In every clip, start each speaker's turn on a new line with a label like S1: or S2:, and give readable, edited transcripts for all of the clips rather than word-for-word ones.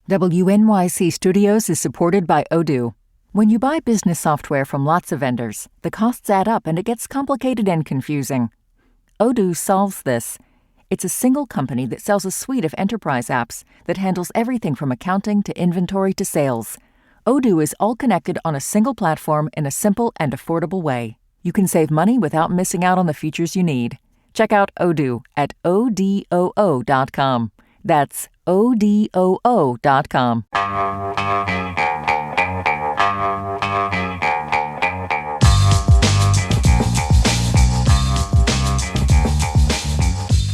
S1: WNYC Studios is supported by Odoo. When you buy business software from lots of vendors, the costs add up and it gets complicated and confusing. Odoo solves this. It's a single company that sells a suite of enterprise apps that handles everything from accounting to inventory to sales. Odoo is all connected on a single platform in a simple and affordable way. You can save money without missing out on the features you need. Check out Odoo at odoo.com. That's odoo.com.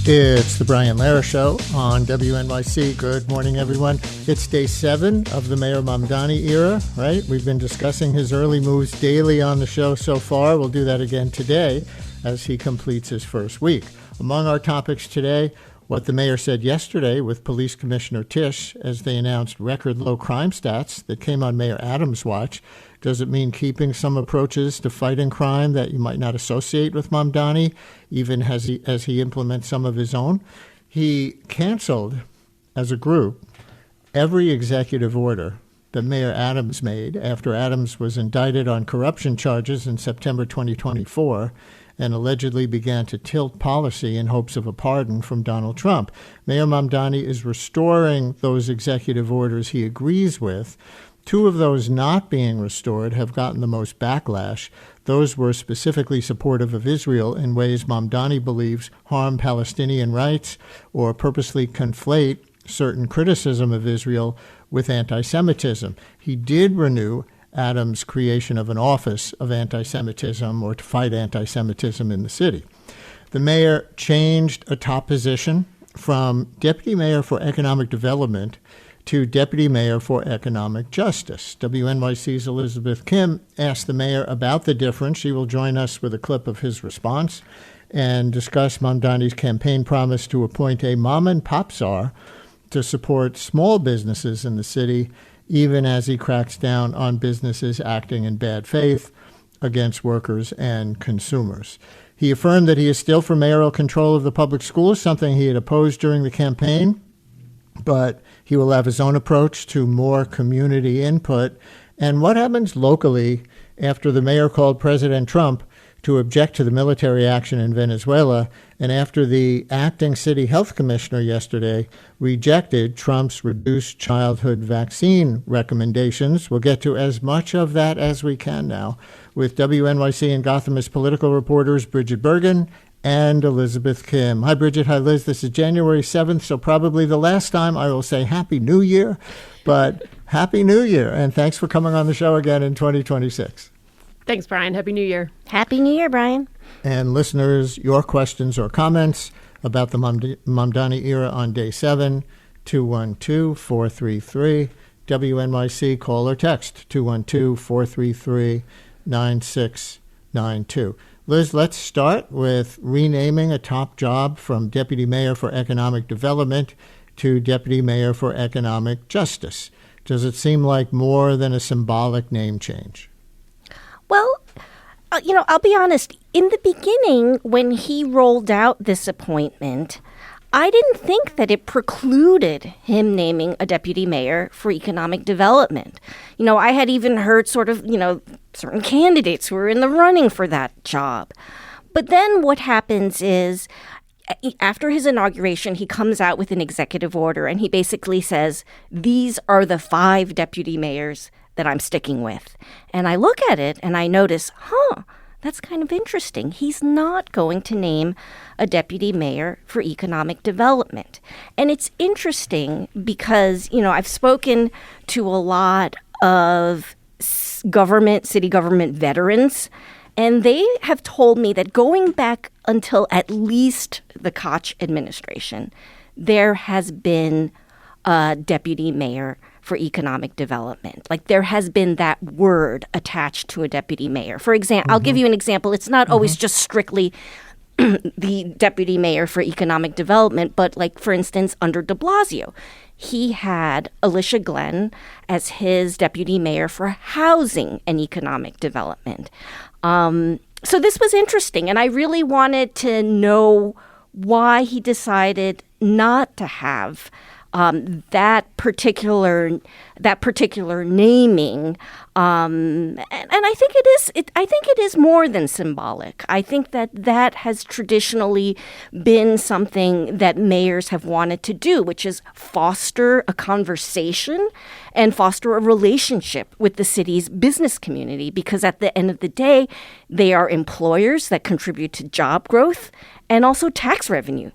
S2: It's the Brian Lehrer Show on WNYC. Good morning, everyone. It's day 7 of the Mayor Mamdani era, right? We've been discussing his early moves daily on the show so far. We'll do that again today as he completes his first week. Among our topics today, what the mayor said yesterday with Police Commissioner Tisch as they announced record low crime stats that came on Mayor Adams' watch. Does it mean keeping some approaches to fighting crime that you might not associate with Mamdani, even as he implements some of his own? He canceled, as a group, every executive order that Mayor Adams made after Adams was indicted on corruption charges in September 2024 and allegedly began to tilt policy in hopes of a pardon from Donald Trump. Mayor Mamdani is restoring those executive orders he agrees with. 2 of those not being restored have gotten the most backlash. Those were specifically supportive of Israel in ways Mamdani believes harm Palestinian rights or purposely conflate certain criticism of Israel with antisemitism. He did renew Adams' creation of an office of anti-Semitism or to fight anti-Semitism in the city. The mayor changed a top position from deputy mayor for economic development to deputy mayor for economic justice. WNYC's Elizabeth Kim asked the mayor about the difference. She will join us with a clip of his response and discuss Mamdani's campaign promise to appoint a mom and pop czar to support small businesses in the city, even as he cracks down on businesses acting in bad faith against workers and consumers. He affirmed that he is still for mayoral control of the public schools, something he had opposed during the campaign, but he will have his own approach to more community input. And what happens locally after the mayor called President Trump to object to the military action in Venezuela, and after the acting city health commissioner yesterday rejected Trump's reduced childhood vaccine recommendations? We'll get to as much of that as we can now with WNYC and Gothamist political reporters Brigid Bergin and Elizabeth Kim. Hi, Brigid. Hi, Liz. This is January 7th, so probably the last time I will say Happy New Year, but Happy New Year, and thanks for coming on the show again in 2026.
S3: Thanks, Brian. Happy New Year.
S4: Happy New Year, Brian.
S2: And listeners, your questions or comments about the Mamdani era on day 7, 212-433, WNYC, call or text 212-433-9692. Liz, let's start with renaming a top job from Deputy Mayor for Economic Development to Deputy Mayor for Economic Justice. Does it seem like more than a symbolic name change?
S4: Well, I'll be honest. In the beginning, when he rolled out this appointment, I didn't think that it precluded him naming a deputy mayor for economic development. I had even heard certain candidates who were in the running for that job. But then what happens is, after his inauguration, he comes out with an executive order and he basically says, these are the 5 deputy mayors that I'm sticking with. And I look at it and I notice, that's kind of interesting. He's not going to name a deputy mayor for economic development. And it's interesting because, I've spoken to a lot of city government veterans, and they have told me that going back until at least the Koch administration, there has been a deputy mayor for economic development. Like there has been that word attached to a deputy mayor. For example, I'll give you an example. It's not always just strictly the deputy mayor for economic development, but like, for instance, under de Blasio, he had Alicia Glenn as his deputy mayor for housing and economic development. So this was interesting, and I really wanted to know why he decided not to have that particular naming, and I think it is more than symbolic. I think that has traditionally been something that mayors have wanted to do, which is foster a conversation and foster a relationship with the city's business community, because at the end of the day, they are employers that contribute to job growth and also tax revenue.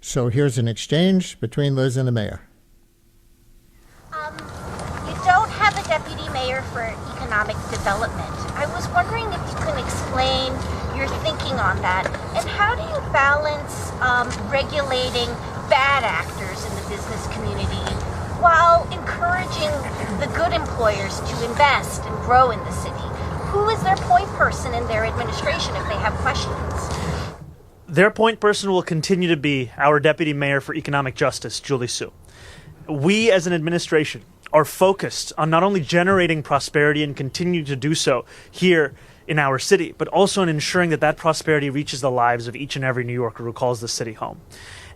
S2: So here's an exchange between Liz and the mayor.
S5: You don't have a deputy mayor for economic development. I was wondering if you can explain your thinking on that, and how do you balance regulating bad actors in the business community while encouraging the good employers to invest and grow in the city? Who is their point person in their administration if they have questions?
S6: Their point person will continue to be our Deputy Mayor for Economic Justice, Julie Su. We, as an administration, are focused on not only generating prosperity and continue to do so here in our city, but also in ensuring that prosperity reaches the lives of each and every New Yorker who calls the city home.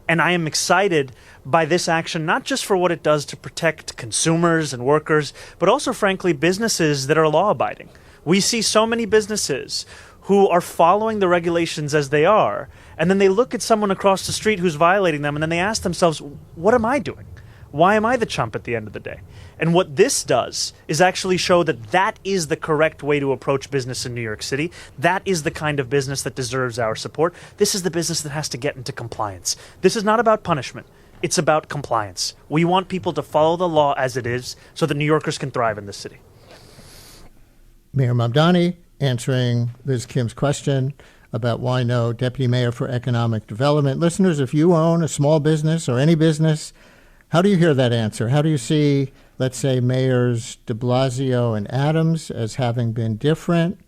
S6: And I am excited by this action, not just for what it does to protect consumers and workers, but also, frankly, businesses that are law-abiding. We see so many businesses who are following the regulations as they are, and then they look at someone across the street who's violating them, and then they ask themselves, what am I doing? Why am I the chump at the end of the day? And what this does is actually show that is the correct way to approach business in New York City. That is the kind of business that deserves our support. This is the business that has to get into compliance. This is not about punishment. It's about compliance. We want people to follow the law as it is so that New Yorkers can thrive in this city.
S2: Mayor Mamdani answering Liz Kim's question about why no deputy mayor for economic development. Listeners, if you own a small business or any business, how do you hear that answer? How do you see, let's say, Mayors de Blasio and Adams as having been different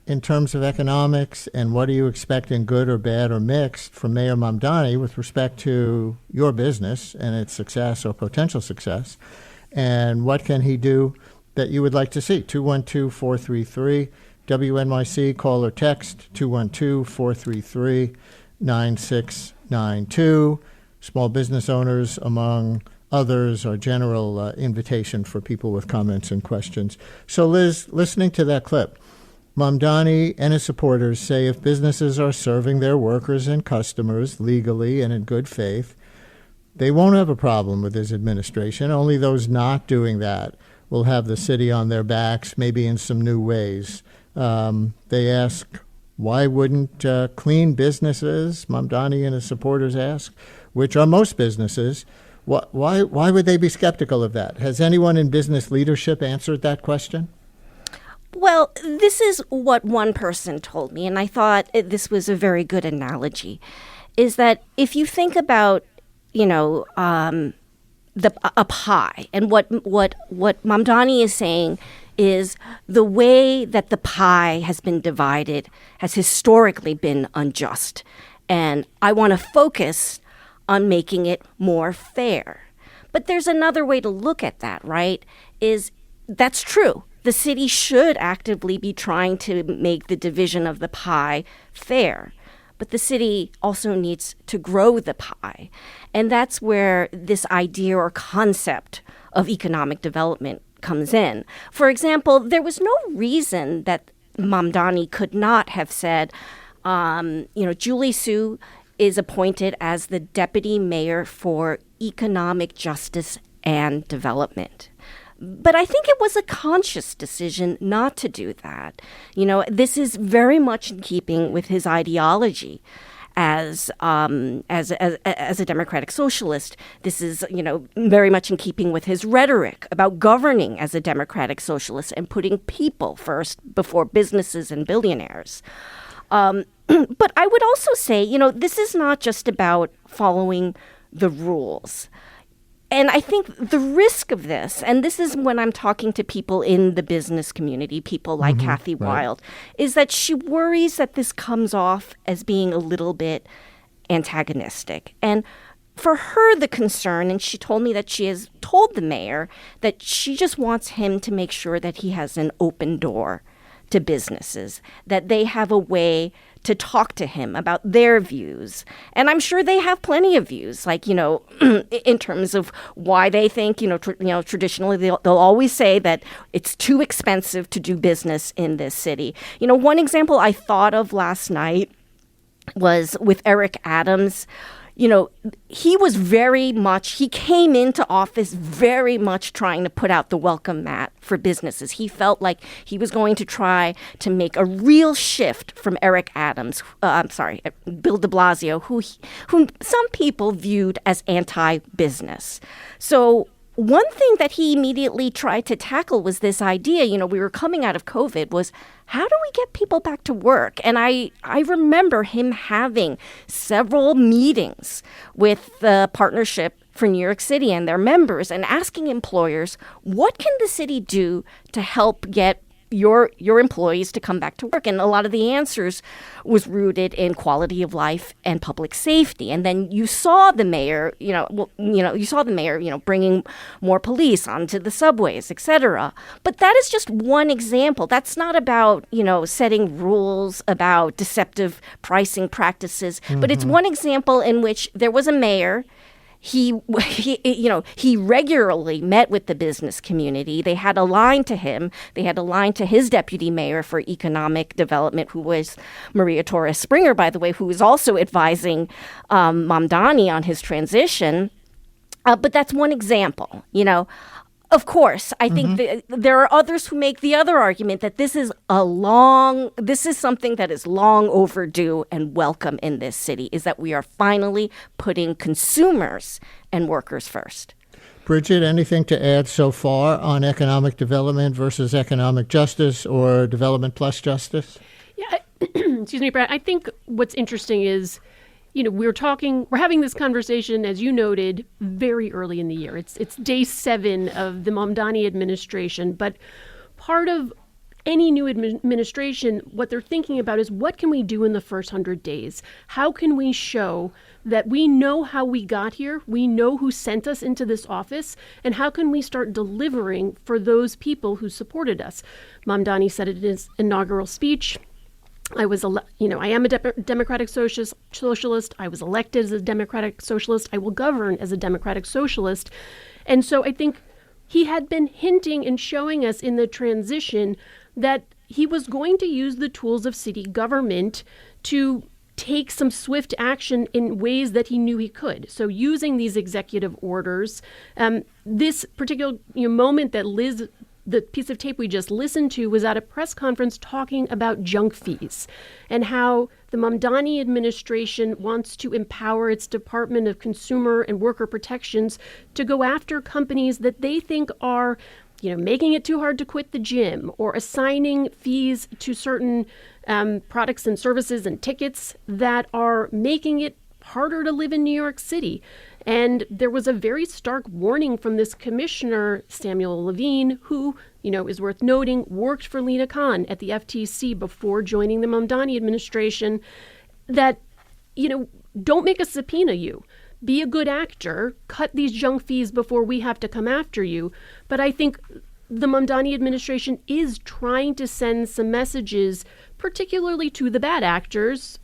S2: in terms of economics? And what do you expect in good or bad or mixed from Mayor Mamdani with respect to your business and its success or potential success? And what can he do that you would like to see? 212-433 WNYC, call or text 212-433-9692. Small business owners, among others, our general invitation for people with comments and questions. So, Liz, listening to that clip, Mamdani and his supporters say if businesses are serving their workers and customers legally and in good faith, they won't have a problem with his administration. Only those not doing that will have the city on their backs, maybe in some new ways. They ask, why wouldn't clean businesses, Mamdani and his supporters ask, which are most businesses, why would they be skeptical of that? Has anyone in business leadership answered that question?
S4: Well, this is what one person told me, and I thought this was a very good analogy, is that if you think about, a pie, and what Mamdani is saying is the way that the pie has been divided has historically been unjust. And I want to focus on making it more fair. But there's another way to look at that, right? That's true. The city should actively be trying to make the division of the pie fair. But the city also needs to grow the pie. And that's where this idea or concept of economic development comes in. For example, there was no reason that Mamdani could not have said, Julie Su is appointed as the deputy mayor for economic justice and development. But I think it was a conscious decision not to do that. This is very much in keeping with his ideology as a democratic socialist. This is, very much in keeping with his rhetoric about governing as a democratic socialist and putting people first before businesses and billionaires. But I would also say, this is not just about following the rules. And I think the risk of this, and this is when I'm talking to people in the business community, people like Kathy Wild, is that she worries that this comes off as being a little bit antagonistic. And for her, the concern, and she told me that she has told the mayor that she just wants him to make sure that he has an open door to businesses, that they have a way to talk to him about their views. And I'm sure they have plenty of views, like, in terms of why they think, traditionally they'll always say that it's too expensive to do business in this city. One example I thought of last night was with Eric Adams. He came into office very much trying to put out the welcome mat for businesses. He felt like he was going to try to make a real shift from Bill de Blasio, whom some people viewed as anti-business. So one thing that he immediately tried to tackle was this idea, we were coming out of COVID, was how do we get people back to work? And I remember him having several meetings with the Partnership for New York City and their members and asking employers, what can the city do to help get your employees to come back to work? And a lot of the answers was rooted in quality of life and public safety. And then you saw the mayor, bringing more police onto the subways, et cetera. But that is just one example. That's not about, setting rules about deceptive pricing practices. Mm-hmm. But it's one example in which there was a mayor. He regularly met with the business community. They had a line to him. They had a line to his deputy mayor for economic development, who was Maria Torres Springer, by the way, who is also advising Mamdani on his transition. But that's one example, Of course, I think there are others who make the other argument that this is something that is long overdue and welcome in this city, is that we are finally putting consumers and workers first.
S2: Brigid, anything to add so far on economic development versus economic justice or development plus justice?
S3: Yeah, excuse me, Brad. I think what's interesting is, we're having this conversation, as you noted, very early in the year. It's day 7 of the Mamdani administration. But part of any new administration, what they're thinking about is, what can we do in the first 100 days? How can we show that we know how we got here? We know who sent us into this office. And how can we start delivering for those people who supported us? Mamdani said it in his inaugural speech. I am a democratic socialist. I was elected as a democratic socialist. I will govern as a democratic socialist. And so I think he had been hinting and showing us in the transition that he was going to use the tools of city government to take some swift action in ways that he knew he could. So using these executive orders, this particular moment that the piece of tape we just listened to was at a press conference talking about junk fees and how the Mamdani administration wants to empower its Department of Consumer and Worker Protections to go after companies that they think are, making it too hard to quit the gym, or assigning fees to certain products and services and tickets that are making it harder to live in New York City. And there was a very stark warning from this commissioner, Samuel Levine, who, is worth noting, worked for Lina Khan at the FTC before joining the Mamdani administration, that, don't make us subpoena you. Be a good actor. Cut these junk fees before we have to come after you. But I think the Mamdani administration is trying to send some messages, particularly to the bad actors,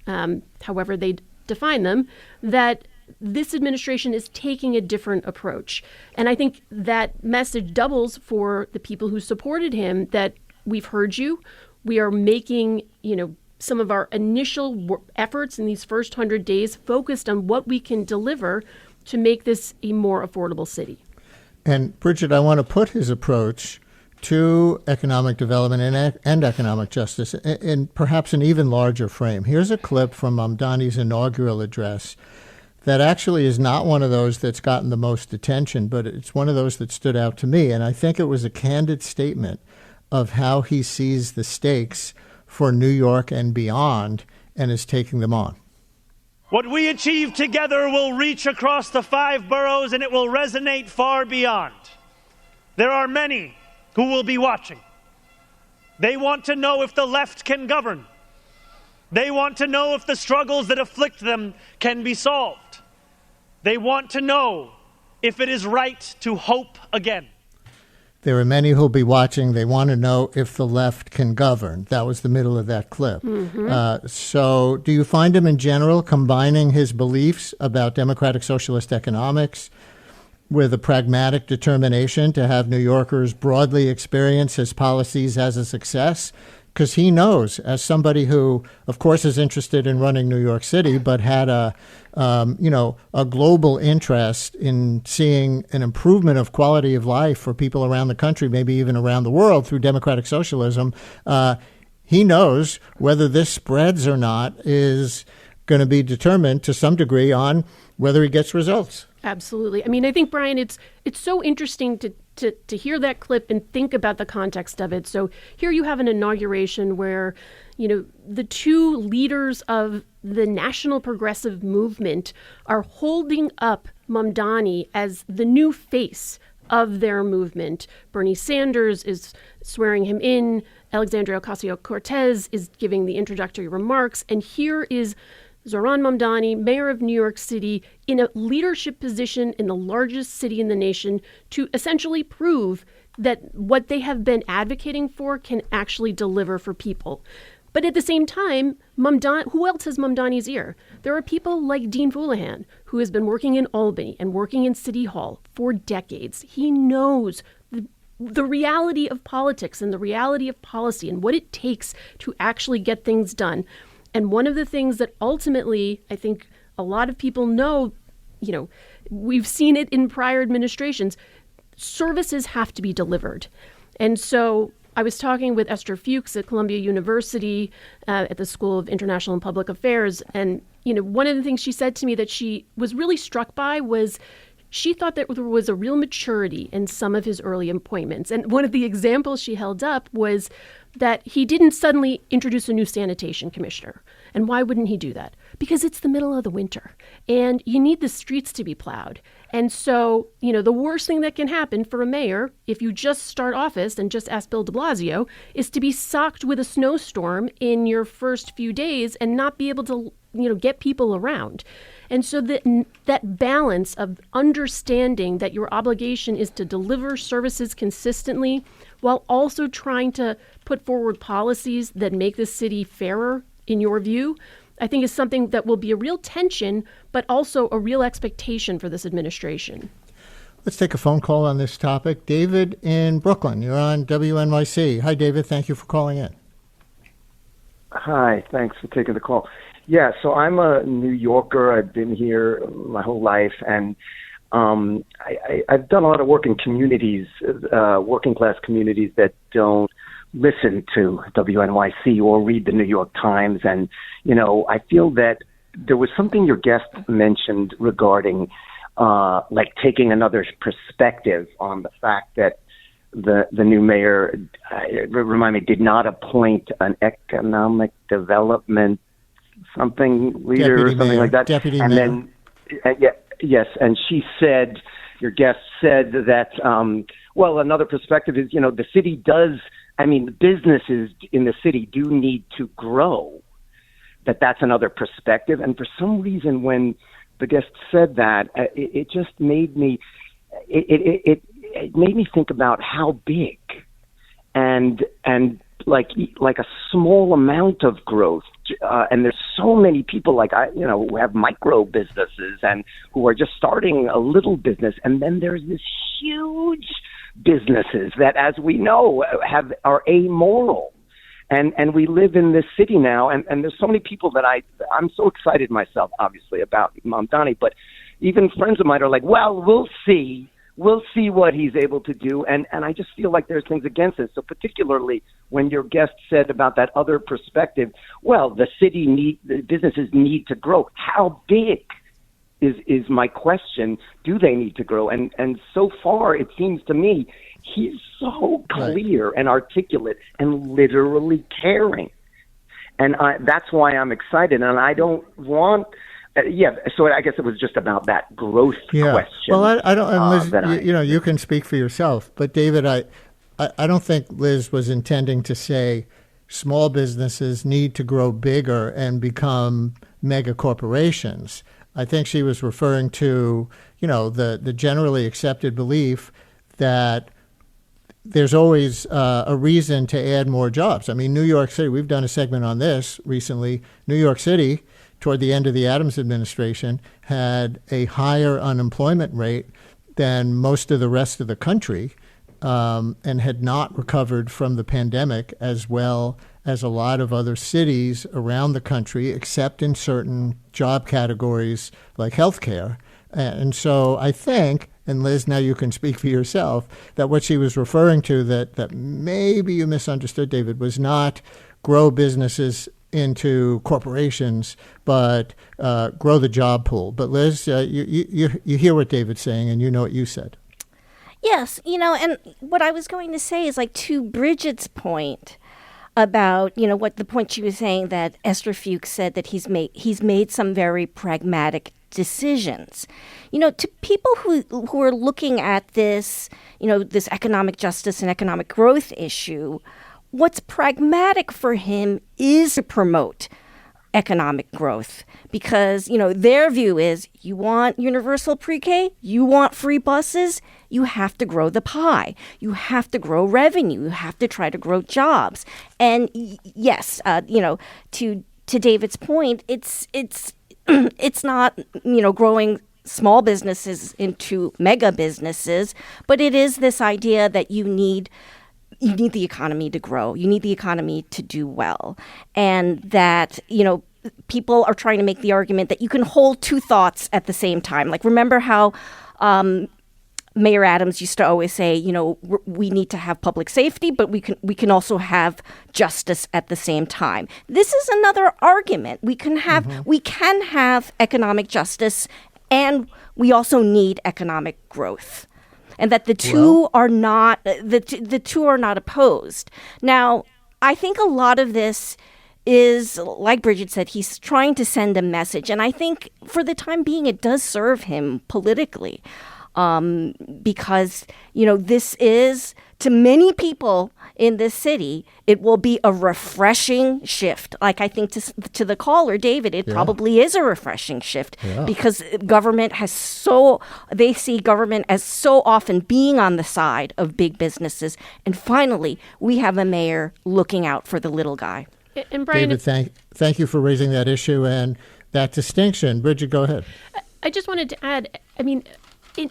S3: however they define them, that this administration is taking a different approach. And I think that message doubles for the people who supported him, that we've heard you. We are making, some of our initial efforts in these first 100 days focused on what we can deliver to make this a more affordable city.
S2: And Brigid, I want to put his approach to economic development and economic justice in perhaps an even larger frame. Here's a clip from Mamdani's inaugural address that actually is not one of those that's gotten the most attention, but it's one of those that stood out to me. And I think it was a candid statement of how he sees the stakes for New York and beyond and is taking them on.
S7: What we achieve together will reach across the 5 boroughs, and it will resonate far beyond. There are many who will be watching. They want to know if the left can govern. They want to know if the struggles that afflict them can be solved. They want to know if it is right to hope again.
S2: There are many who'll be watching. They want to know if the left can govern. That was the middle of that clip. So do you find him in general combining his beliefs about democratic socialist economics with a pragmatic determination to have New Yorkers broadly experience his policies as a success? Because he knows, as somebody who, of course, is interested in running New York City, but had a global interest in seeing an improvement of quality of life for people around the country, maybe even around the world through democratic socialism. He knows whether this spreads or not is going to be determined to some degree on whether he gets results.
S3: Absolutely. I mean, I think, Brian, it's so interesting to hear that clip and think about the context of it. So here you have an inauguration where, the two leaders of the national progressive movement are holding up Mamdani as the new face of their movement. Bernie Sanders is swearing him in. Alexandria Ocasio-Cortez is giving the introductory remarks. And here is Zohran Mamdani, mayor of New York City, in a leadership position in the largest city in the nation to essentially prove that what they have been advocating for can actually deliver for people. But at the same time, who else has Mamdani's ear? There are people like Dean Foulahan, who has been working in Albany and working in City Hall for decades. He knows the reality of politics and the reality of policy and what it takes to actually get things done. And one of the things that ultimately, I think a lot of people know, we've seen it in prior administrations, services have to be delivered. And so I was talking with Esther Fuchs at Columbia University at the School of International and Public Affairs. And, one of the things she said to me that she was really struck by was she thought that there was a real maturity in some of his early appointments. And one of the examples she held up was that he didn't suddenly introduce a new sanitation commissioner. And why wouldn't he do that? Because it's the middle of the winter and you need the streets to be plowed. And so, the worst thing that can happen for a mayor, if you just start office and just ask Bill de Blasio, is to be socked with a snowstorm in your first few days and not be able to, get people around. And so that balance of understanding that your obligation is to deliver services consistently while also trying to put forward policies that make the city fairer, in your view, I think is something that will be a real tension, but also a real expectation for this administration.
S2: Let's take a phone call on this topic. David in Brooklyn, you're on WNYC. Hi, David. Thank you for calling in.
S8: Hi. Thanks for taking the call. Yeah, so I'm a New Yorker. I've been here my whole life, and I've done a lot of work in communities, working class communities that don't listen to WNYC or read the New York Times. And, I feel that there was something your guest mentioned regarding taking another perspective on the fact that the new mayor, remind me, did not appoint an economic development something leader
S2: Deputy
S8: or something
S2: mayor,
S8: like that.
S2: Deputy
S8: and
S2: mayor.
S8: Then, yes, and she said, your guest said that, another perspective is, the city does, the businesses in the city do need to grow, that's another perspective. And for some reason, when the guest said that, it just made me, it made me think about how big and like a small amount of growth. And there's so many people who have micro businesses and who are just starting a little business. And then there's this huge businesses that, as we know, are amoral. And we live in this city now. And there's so many people that I'm so excited myself, obviously, about Mamdani. But even friends of mine are like, well, we'll see. We'll see what he's able to do. And I just feel like there's things against it. So particularly when your guest said about that other perspective, well, the businesses need to grow. How big is my question? Do they need to grow? And so far, it seems to me, he's so clear and articulate and literally caring. And that's why I'm excited. And I don't want... so I guess it was just about that growth question.
S2: Well, I don't, and Liz, you can speak for yourself. But David, I don't think Liz was intending to say small businesses need to grow bigger and become mega corporations. I think she was referring to, the generally accepted belief that there's always a reason to add more jobs. I mean, New York City, we've done a segment on this recently. New York City, toward the end of the Adams administration, had a higher unemployment rate than most of the rest of the country, and had not recovered from the pandemic as well as a lot of other cities around the country, except in certain job categories like healthcare. And so I think, and Liz, now you can speak for yourself, that what she was referring to, that maybe you misunderstood, David, was not grow businesses into corporations, but grow the job pool. But Liz, you hear what David's saying, and you know what you said.
S4: Yes, and what I was going to say is, like, to Brigid's point about, what the point she was saying, that Esther Fuchs said that he's made some very pragmatic decisions. To people who are looking at this, this economic justice and economic growth issue, what's pragmatic for him is to promote economic growth, because, their view is, you want universal pre-K, you want free buses, you have to grow the pie, you have to grow revenue, you have to try to grow jobs. And yes, to David's point, it's not, growing small businesses into mega businesses, but it is this idea that you need the economy to grow. You need the economy to do well. And that, people are trying to make the argument that you can hold two thoughts at the same time. Like, remember how Mayor Adams used to always say, we need to have public safety, but we can also have justice at the same time. This is another argument. We can have economic justice, and we also need economic growth. And that the two are not the two are not opposed. Now, I think a lot of this is, like Brigid said, he's trying to send a message, and I think for the time being, it does serve him politically, because this is, to many people in this city, it will be a refreshing shift. Like, I think to the caller, David, it probably is a refreshing shift, because they see government as so often being on the side of big businesses. And finally, we have a mayor looking out for the little guy.
S3: And Brian,
S2: David, thank you for raising that issue and that distinction. Brigid, go ahead.
S3: I just wanted to add, I mean,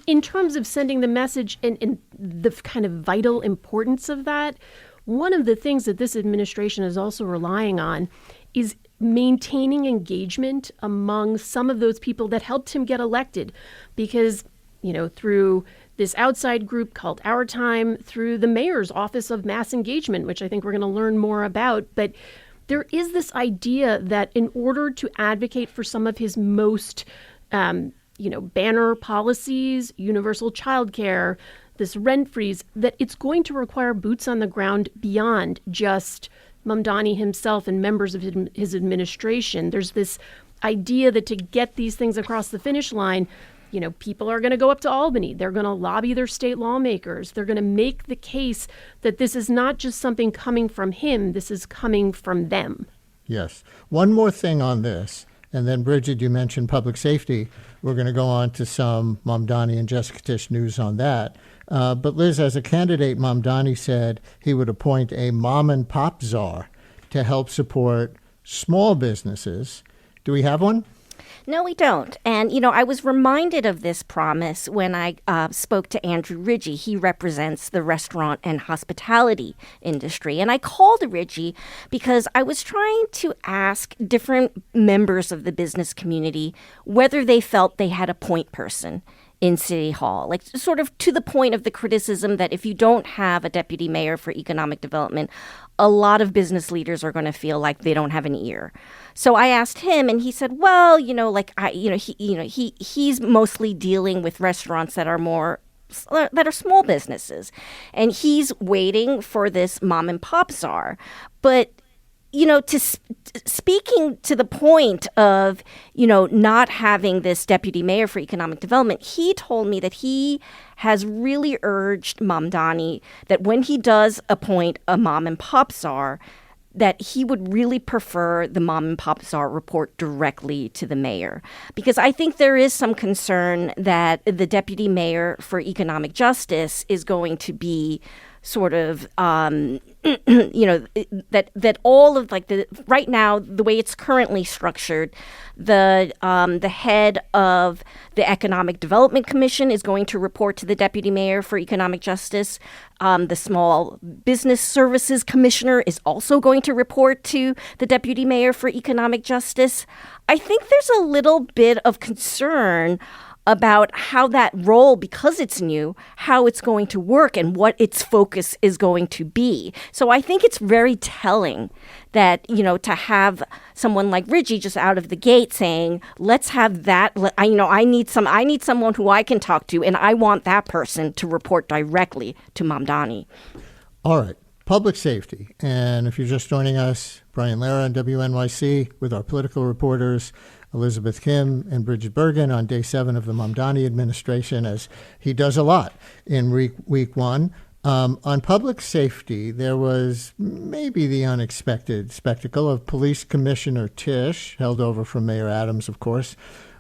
S3: in terms of sending the message and the kind of vital importance of that, one of the things that this administration is also relying on is maintaining engagement among some of those people that helped him get elected. Because, through this outside group called Our Time, through the mayor's office of mass engagement, which I think we're going to learn more about. But there is this idea that in order to advocate for some of his most banner policies, universal childcare, this rent freeze, that it's going to require boots on the ground beyond just Mamdani himself and members of his administration. There's this idea that to get these things across the finish line, people are going to go up to Albany. They're going to lobby their state lawmakers. They're going to make the case that this is not just something coming from him. This is coming from them.
S2: Yes. One more thing on this. And then, Brigid, you mentioned public safety. We're going to go on to some Mamdani and Jessica Tisch news on that. But Liz, as a candidate, Mamdani said he would appoint a mom and pop czar to help support small businesses. Do we have one?
S4: No, we don't. And, I was reminded of this promise when I spoke to Andrew Ridgie. He represents the restaurant and hospitality industry. And I called Ridgie because I was trying to ask different members of the business community whether they felt they had a point person in City Hall, like sort of to the point of the criticism that if you don't have a deputy mayor for economic development, a lot of business leaders are going to feel like they don't have an ear. So I asked him, and he said, "Well, he's mostly dealing with restaurants that are small businesses, and he's waiting for this mom and pop czar." But speaking to the point of, not having this deputy mayor for economic development, he told me that he has really urged Mamdani that when he does appoint a mom and pop czar, that he would really prefer the mom and pop czar report directly to the mayor. Because I think there is some concern that the deputy mayor for economic justice is going to be sort of, that all of right now, the way it's currently structured, the head of the Economic Development Commission is going to report to the Deputy Mayor for Economic Justice. The Small Business Services Commissioner is also going to report to the Deputy Mayor for Economic Justice. I think there's a little bit of concern about how that role, because it's new, how it's going to work and what its focus is going to be. So I think it's very telling that, to have someone like Brigid just out of the gate saying, let's have that, I need someone who I can talk to, and I want that person to report directly to Mamdani.
S2: All right. Public safety. And if you're just joining us, Brian Lara on WNYC with our political reporters, Elizabeth Kim and Brigid Bergin on day 7 of the Mamdani administration, as he does a lot in week 1. On public safety, there was maybe the unexpected spectacle of Police Commissioner Tisch, held over from Mayor Adams, of course,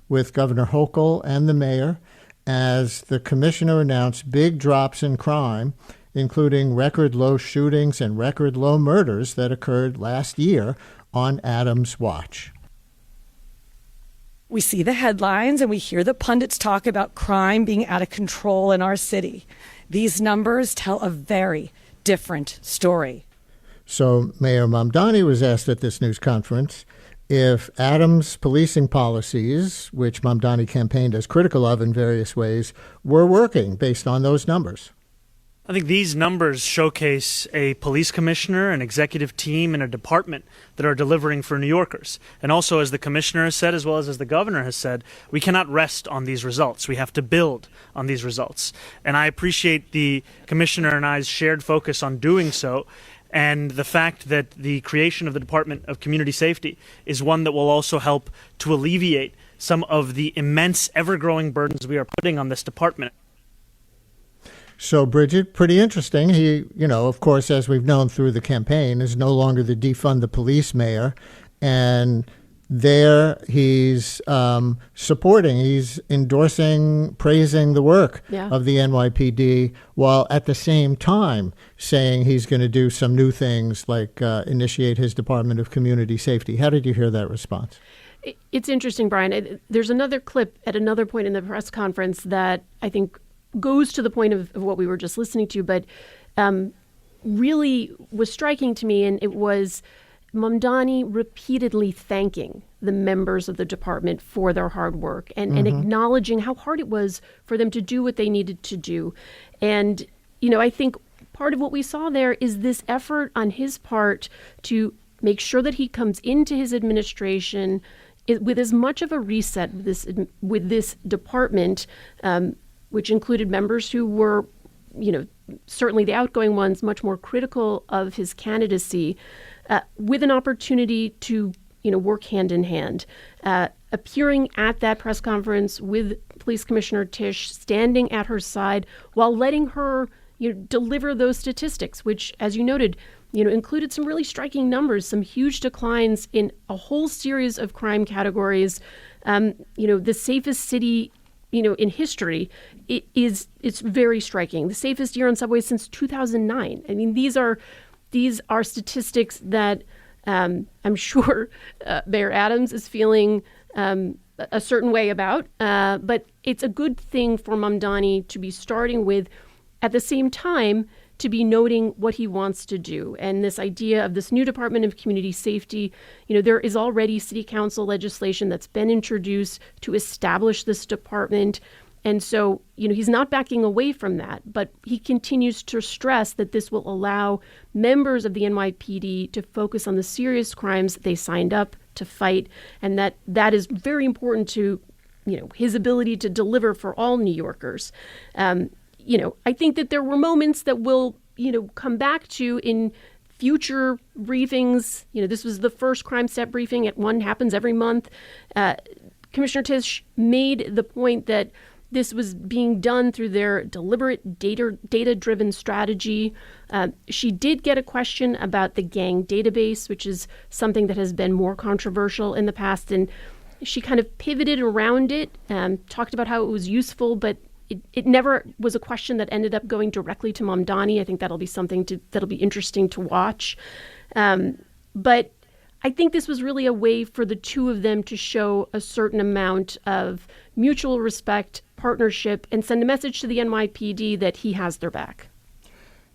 S2: with Governor Hochul and the mayor, as the commissioner announced big drops in crime, including record low shootings and record low murders that occurred last year on Adams' watch.
S9: We see the headlines and we hear the pundits talk about crime being out of control in our city. These numbers tell a very different story.
S2: So Mayor Mamdani was asked at this news conference if Adams' policing policies, which Mamdani campaigned as critical of in various ways, were working based on those numbers.
S6: I think these numbers showcase a police commissioner, an executive team, and a department that are delivering for New Yorkers. And also, as the commissioner has said, as well as the governor has said, we cannot rest on these results. We have to build on these results. And I appreciate the commissioner and I's shared focus on doing so, and the fact that the creation of the Department of Community Safety is one that will also help to alleviate some of the immense, ever-growing burdens we are putting on this department.
S2: So, Brigid, pretty interesting. He, of course, as we've known through the campaign, is no longer the defund the police mayor. And there he's supporting, he's endorsing, praising the work of the NYPD, while at the same time saying he's going to do some new things like initiate his Department of Community Safety. How did you hear that response?
S3: It's interesting, Brian. There's another clip at another point in the press conference that I think goes to the point of what we were just listening to, but really was striking to me. And it was Mamdani repeatedly thanking the members of the department for their hard work and acknowledging how hard it was for them to do what they needed to do. And, I think part of what we saw there is this effort on his part to make sure that he comes into his administration with as much of a reset with this department, which included members who were, certainly the outgoing ones, much more critical of his candidacy, with an opportunity to, work hand in hand. Appearing at that press conference with Police Commissioner Tisch, standing at her side while letting her, deliver those statistics, which, as you noted, included some really striking numbers, some huge declines in a whole series of crime categories. The safest city in history, it's very striking. The safest year on subways since 2009. I mean, these are statistics that I'm sure Mayor Adams is feeling a certain way about. But it's a good thing for Mamdani to be starting with, at the same time, to be noting what he wants to do. And this idea of this new Department of Community Safety, there is already city council legislation that's been introduced to establish this department. And so, he's not backing away from that, but he continues to stress that this will allow members of the NYPD to focus on the serious crimes that they signed up to fight. And that is very important to, his ability to deliver for all New Yorkers. I think that there were moments that we'll, come back to in future briefings. This was the first crime stat briefing. One happens every month. Commissioner Tisch made the point that this was being done through their deliberate data-driven strategy. She did get a question about the gang database, which is something that has been more controversial in the past. And she kind of pivoted around it, talked about how it was useful, but it never was a question that ended up going directly to Mamdani. I think that'll be that'll be interesting to watch. But I think this was really a way for the two of them to show a certain amount of mutual respect, partnership, and send a message to the NYPD that he has their back.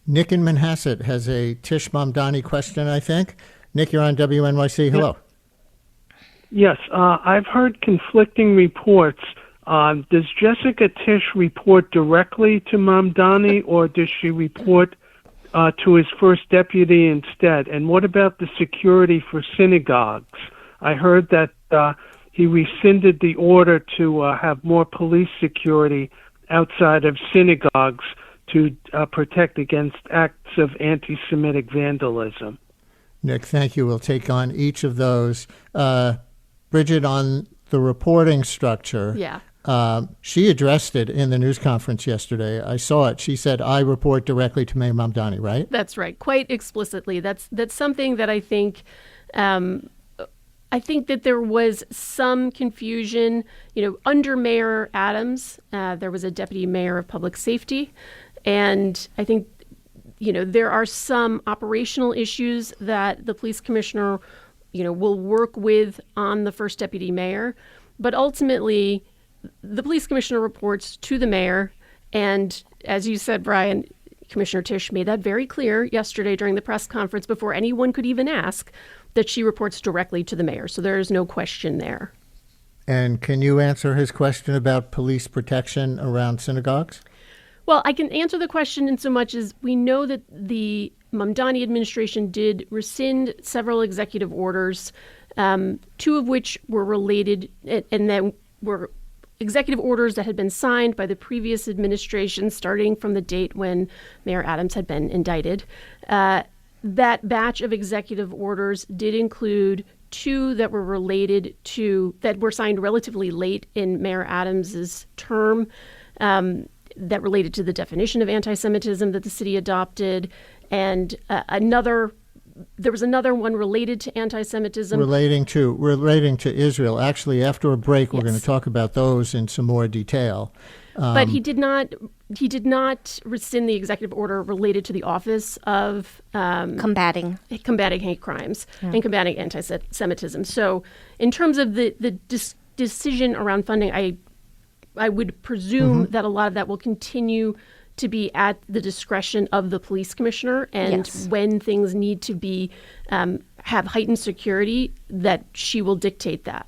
S2: Nick in Manhasset has a Tish Mamdani question, I think. Nick, you're on WNYC. Hello.
S10: Yes, I've heard conflicting reports. Does Jessica Tish report directly to Mamdani, or does she report to his first deputy instead? And what about the security for synagogues? I heard that he rescinded the order to have more police security outside of synagogues to protect against acts of anti-Semitic vandalism.
S2: Nick, thank you. We'll take on each of those. Brigid, on the reporting structure, she addressed it in the news conference yesterday. I saw it. She said, I report directly to Mayor Mamdani, right?
S3: That's right, quite explicitly. That's something that I think that there was some confusion. Under Mayor Adams, there was a deputy mayor of public safety, and I think there are some operational issues that the police commissioner will work with on the first deputy mayor. But ultimately, the police commissioner reports to the mayor. And as you said, Brian, Commissioner Tish made that very clear yesterday during the press conference before anyone could even ask that she reports directly to the mayor. So there is no question there.
S2: And can you answer his question about police protection around synagogues?
S3: Well, I can answer the question in so much as we know that the Mamdani administration did rescind several executive orders, two of which were related and then were executive orders that had been signed by the previous administration starting from the date when Mayor Adams had been indicted. That batch of executive orders did include two that were that were signed relatively late in Mayor Adams's term, that related to the definition of anti-Semitism that the city adopted, and there was another one related to anti-Semitism.
S2: Relating to Israel. Actually, after a break, we're going to talk about those in some more detail.
S3: But he did not rescind the executive order related to the Office of
S4: combating
S3: hate crimes and combating anti-Semitism. So in terms of the decision around funding, I would presume that a lot of that will continue to be at the discretion of the police commissioner, and when things need to be have heightened security, that she will dictate that.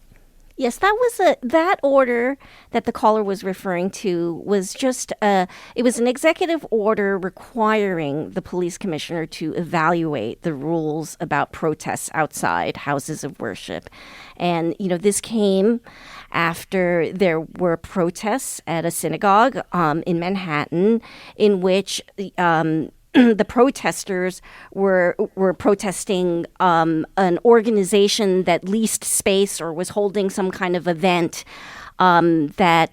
S4: Yes, that order that the caller was referring to was it was an executive order requiring the police commissioner to evaluate the rules about protests outside houses of worship. And, this came after there were protests at a synagogue in Manhattan in which the protesters were protesting an organization that leased space or was holding some kind of event that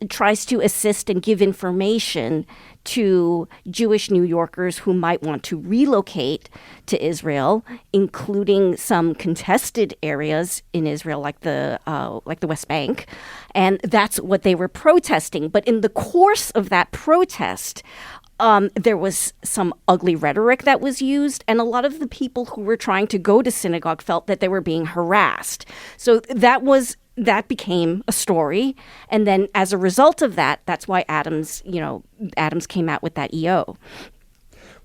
S4: tries to assist and give information to Jewish New Yorkers who might want to relocate to Israel, including some contested areas in Israel, like the West Bank, and that's what they were protesting. But in the course of that protest, there was some ugly rhetoric that was used, and a lot of the people who were trying to go to synagogue felt that they were being harassed. So that became a story, and then as a result of that, that's why Adams came out with that EO.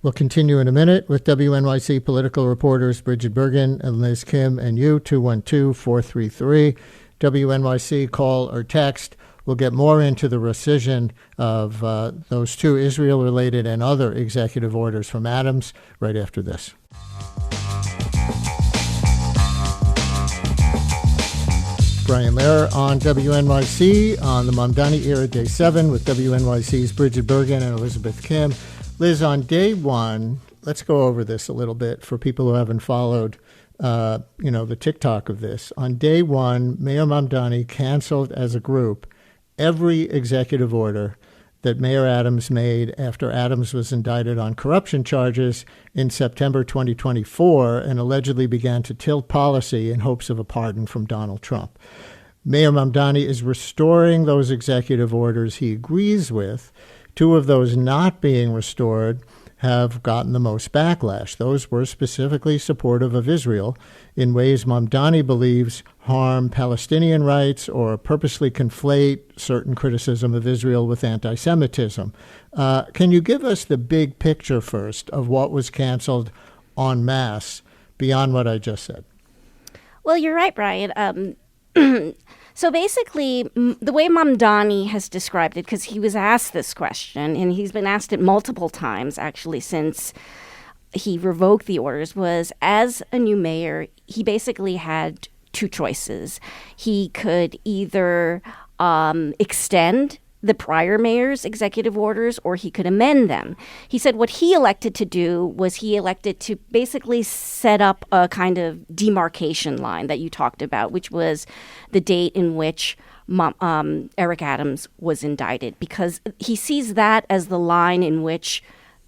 S2: We'll continue in a minute with WNYC political reporters Brigid Bergin and Liz Kim and you, 212-433. WNYC, call or text. We'll get more into the rescission of those two Israel-related and other executive orders from Adams right after this. Brian Lehrer on WNYC on the Mamdani era, Day 7, with WNYC's Brigid Bergin and Elizabeth Kim. Liz, on Day 1, let's go over this a little bit for people who haven't followed the TikTok of this. On Day 1, Mayor Mamdani canceled as a group every executive order that Mayor Adams made after Adams was indicted on corruption charges in September 2024 and allegedly began to tilt policy in hopes of a pardon from Donald Trump. Mayor Mamdani is restoring those executive orders he agrees with. Two of those not being restored have gotten the most backlash. Those were specifically supportive of Israel in ways Mamdani believes harm Palestinian rights or purposely conflate certain criticism of Israel with anti-Semitism. Can you give us the big picture first of what was canceled en masse beyond what I just said?
S4: Well, you're right, Brian. So basically, the way Mamdani has described it, because he was asked this question, and he's been asked it multiple times, actually, since he revoked the orders, was as a new mayor, he basically had two choices. He could either extend the prior mayor's executive orders, or he could amend them. He said what he elected to do was he elected to basically set up a kind of demarcation line that you talked about, which was the date in which Eric Adams was indicted, because he sees that as the line in which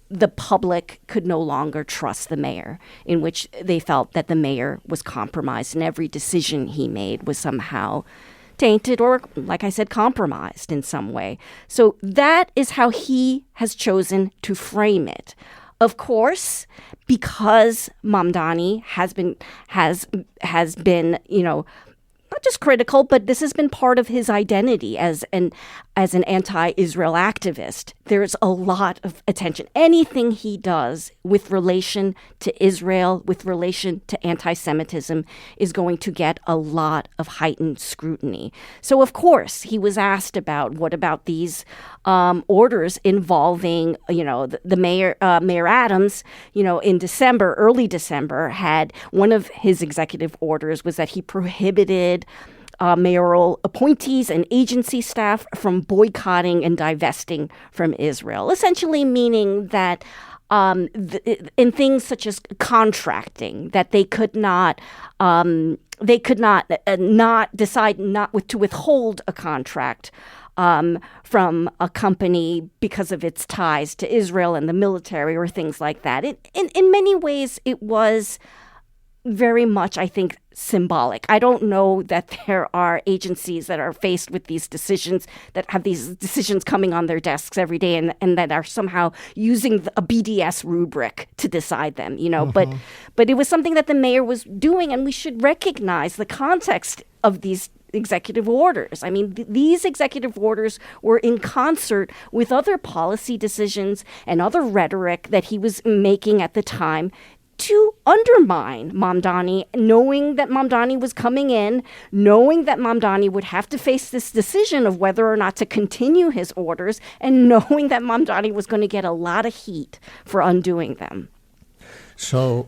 S4: the public could no longer trust the mayor, in which they felt that the mayor was compromised and every decision he made was somehow tainted or, like I said, compromised in some way. So that is how he has chosen to frame it. Of course, because Mamdani has been, not just critical, but this has been part of his identity as an anti-Israel activist. There's a lot of attention. Anything he does with relation to Israel, with relation to anti-Semitism, is going to get a lot of heightened scrutiny. So, of course, he was asked about what about these orders involving, the mayor, Mayor Adams, in December, early December, had one of his executive orders was that he prohibited mayoral appointees and agency staff from boycotting and divesting from Israel, essentially meaning that in things such as contracting, that they could not decide not to withhold a contract from a company because of its ties to Israel and the military or things like that. In many ways, it was very much, I think, symbolic. I don't know that there are agencies that are faced with these decisions, that have these decisions coming on their desks every day and that are somehow using a BDS rubric to decide them, But it was something that the mayor was doing, and we should recognize the context of these executive orders. I mean, these executive orders were in concert with other policy decisions and other rhetoric that he was making at the time to undermine Mamdani, knowing that Mamdani was coming in, knowing that Mamdani would have to face this decision of whether or not to continue his orders, and knowing that Mamdani was going to get a lot of heat for undoing them.
S2: So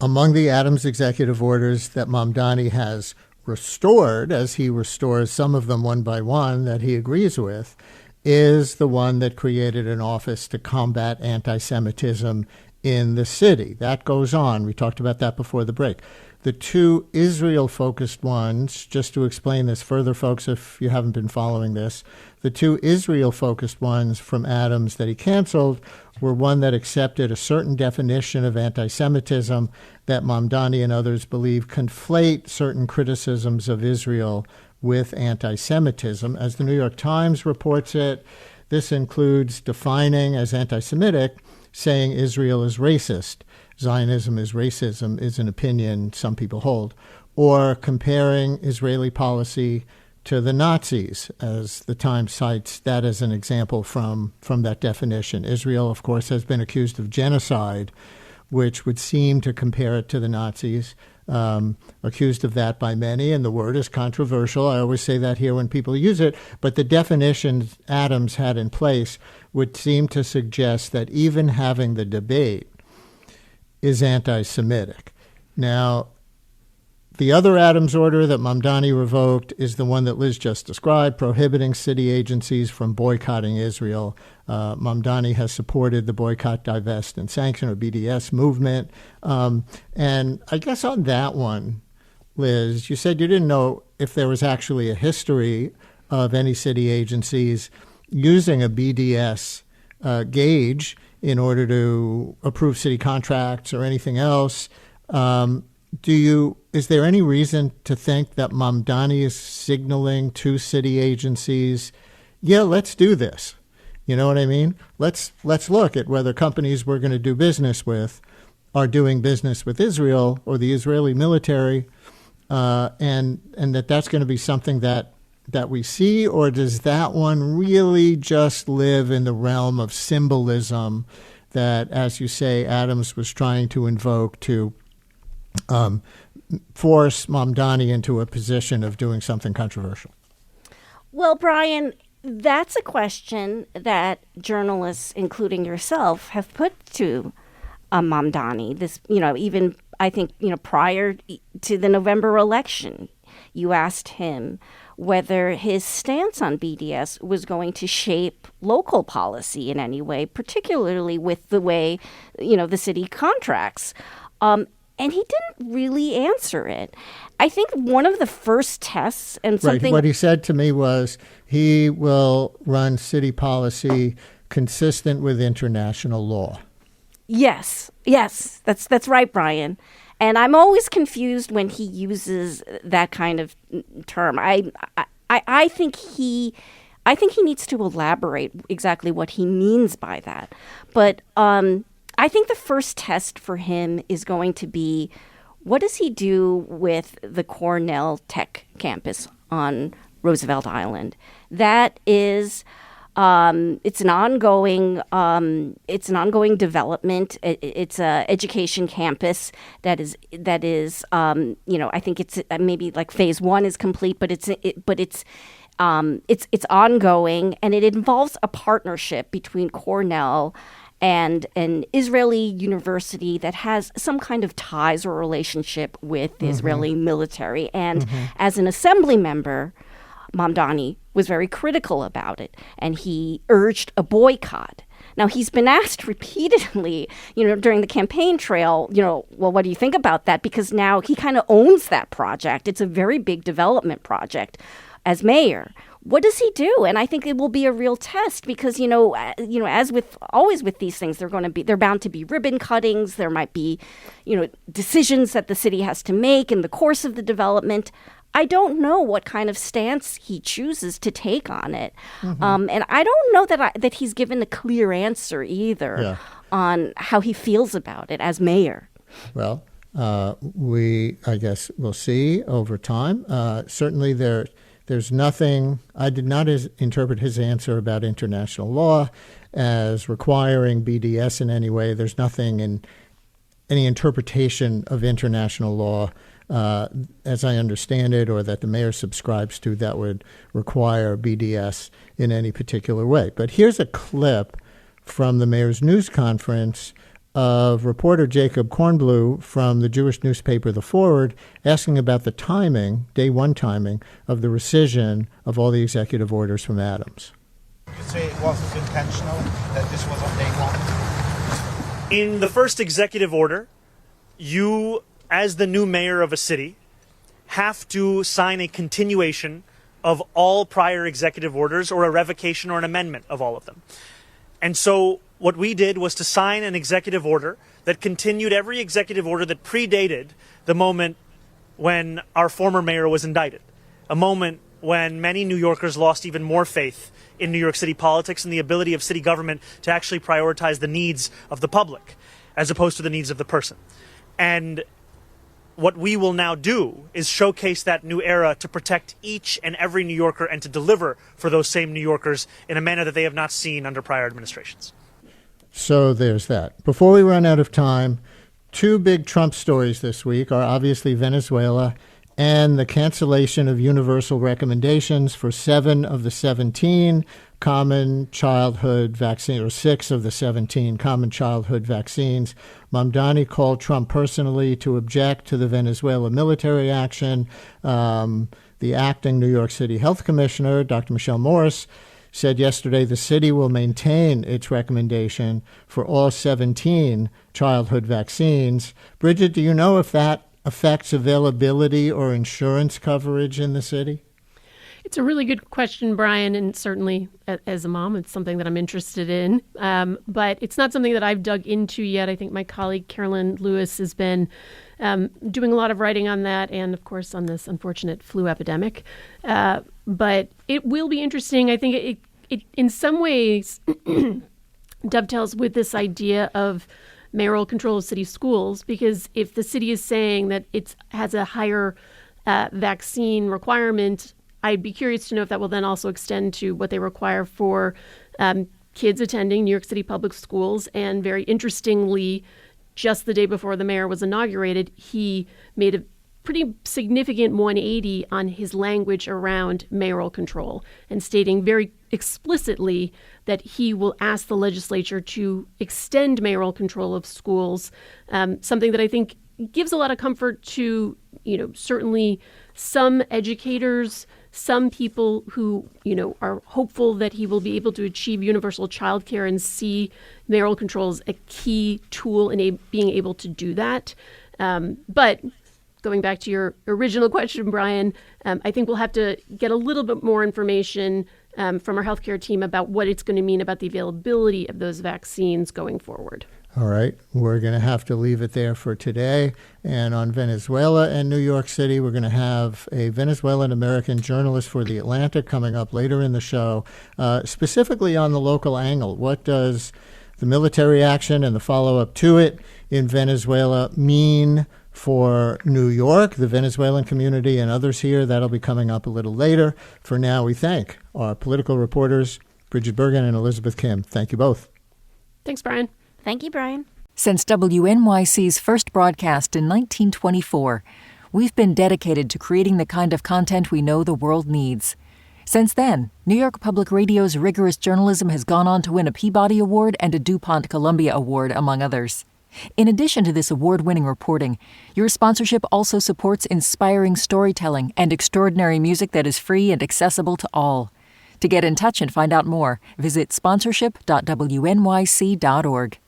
S2: among the Adams executive orders that Mamdani has restored, as he restores some of them one by one that he agrees with, is the one that created an office to combat anti-Semitism in the city. That goes on. We talked about that before the break. The two Israel-focused ones, just to explain this further, folks, if you haven't been following this, the two Israel-focused ones from Adams that he canceled were one that accepted a certain definition of anti-Semitism that Mamdani and others believe conflate certain criticisms of Israel with anti-Semitism. As the New York Times reports it, this includes defining as anti-Semitic saying Israel is racist. Zionism is racism is an opinion some people hold. Or comparing Israeli policy to the Nazis, as the Times cites that as an example from that definition. Israel, of course, has been accused of genocide, which would seem to compare it to the Nazis, accused of that by many, and the word is controversial. I always say that here when people use it, but the definition Adams had in place would seem to suggest that even having the debate is anti-Semitic. Now, the other Adams order that Mamdani revoked is the one that Liz just described, prohibiting city agencies from boycotting Israel. Mamdani has supported the boycott, divest, and sanction, or BDS movement. And I guess on that one, Liz, you said you didn't know if there was actually a history of any city agencies using a BDS gauge in order to approve city contracts or anything else. is there any reason to think that Mamdani is signaling to city agencies, yeah, let's do this? You know what I mean? Let's look at whether companies we're going to do business with are doing business with Israel or the Israeli military, and that's going to be something that we see, or does that one really just live in the realm of symbolism that, as you say, Adams was trying to invoke to force Mamdani into a position of doing something controversial?
S4: Well, Brian, that's a question that journalists, including yourself, have put to Mamdani. This, even I think, prior to the November election, you asked him whether his stance on BDS was going to shape local policy in any way, particularly with the way, the city contracts. And he didn't really answer it. I think one of the first tests and something...
S2: Right. What he said to me was he will run city policy consistent with international law. Yes, that's right, Brian. And I'm always confused when he uses that kind of term. I think he needs to elaborate exactly what he means by that. But I think the first test for him is going to be, what does he do with the Cornell Tech campus on Roosevelt Island? That is, it's an ongoing development. It's a education campus that is, I think it's maybe like phase one is complete, but it's ongoing, and it involves a partnership between Cornell and an Israeli university that has some kind of ties or relationship with the Israeli military. And as an assembly member, Mamdani was very critical about it, and he urged a boycott. Now, he's been asked repeatedly, during the campaign trail, well, what do you think about that? Because now he kind of owns that project. It's a very big development project as mayor. What does he do? And I think it will be a real test because, as with always with these things, they're bound to be ribbon cuttings. There might be, decisions that the city has to make in the course of the development. I don't know what kind of stance he chooses to take on it. And I don't know that he's given a clear answer either on how he feels about it as mayor. Well, I guess we'll see over time. Certainly there's nothing, I did not interpret his answer about international law as requiring BDS in any way. There's nothing in any interpretation of international law, as I understand it, or that the mayor subscribes to, that would require BDS in any particular way. But here's a clip from the mayor's news conference of reporter Jacob Kornblue from the Jewish newspaper The Forward asking about the timing, day one timing, of the rescission of all the executive orders from Adams.
S11: You say it wasn't intentional, that this was on day one?
S6: In the first executive order, you, as the new mayor of a city, have to sign a continuation of all prior executive orders or a revocation or an amendment of all of them. And so what we did was to sign an executive order that continued every executive order that predated the moment when our former mayor was indicted, a moment when many New Yorkers lost even more faith in New York City politics and the ability of city government to actually prioritize the needs of the public as opposed to the needs of the person. And what we will now do is showcase that new era to protect each and every New Yorker and to deliver for those same New Yorkers in a manner that they have not seen under prior administrations.
S2: So there's that. Before we run out of time, two big Trump stories this week are obviously Venezuela and the cancellation of universal recommendations for 7 of the 17 common childhood vaccines, or 6 of the 17 common childhood vaccines. Mamdani called Trump personally to object to the Venezuela military action. The acting New York City Health Commissioner, Dr. Michelle Morris, said yesterday the city will maintain its recommendation for all 17 childhood vaccines. Brigid, do you know if that affects availability or insurance coverage in the city?
S3: It's a really good question, Brian, and certainly as a mom, it's something that I'm interested in. But it's not something that I've dug into yet. I think my colleague Carolyn Lewis has been doing a lot of writing on that, and of course on this unfortunate flu epidemic. But it will be interesting. I think it in some ways dovetails with this idea of mayoral control of city schools, because if the city is saying that it has a higher vaccine requirement, I'd be curious to know if that will then also extend to what they require for kids attending New York City public schools. And very interestingly, just the day before the mayor was inaugurated, he made a pretty significant 180 on his language around mayoral control and stating very explicitly that he will ask the legislature to extend mayoral control of schools, something that I think gives a lot of comfort to, certainly some educators, some people who, are hopeful that he will be able to achieve universal childcare and see mayoral control as a key tool in being able to do that. But going back to your original question, Brian, I think we'll have to get a little bit more information from our healthcare team about what it's going to mean about the availability of those vaccines going forward.
S2: All right, we're going to have to leave it there for today. And on Venezuela and New York City, we're going to have a Venezuelan American journalist for The Atlantic coming up later in the show, specifically on the local angle. What does the military action and the follow-up to it in Venezuela mean for New York, the Venezuelan community, and others here? That'll be coming up a little later. For now, we thank our political reporters, Brigid Bergin and Elizabeth Kim. Thank you both.
S3: Thanks, Brian.
S4: Thank you, Brian.
S1: Since WNYC's first broadcast in 1924, we've been dedicated to creating the kind of content we know the world needs. Since then, New York Public Radio's rigorous journalism has gone on to win a Peabody Award and a DuPont Columbia Award, among others. In addition to this award-winning reporting, your sponsorship also supports inspiring storytelling and extraordinary music that is free and accessible to all. To get in touch and find out more, visit sponsorship.wnyc.org.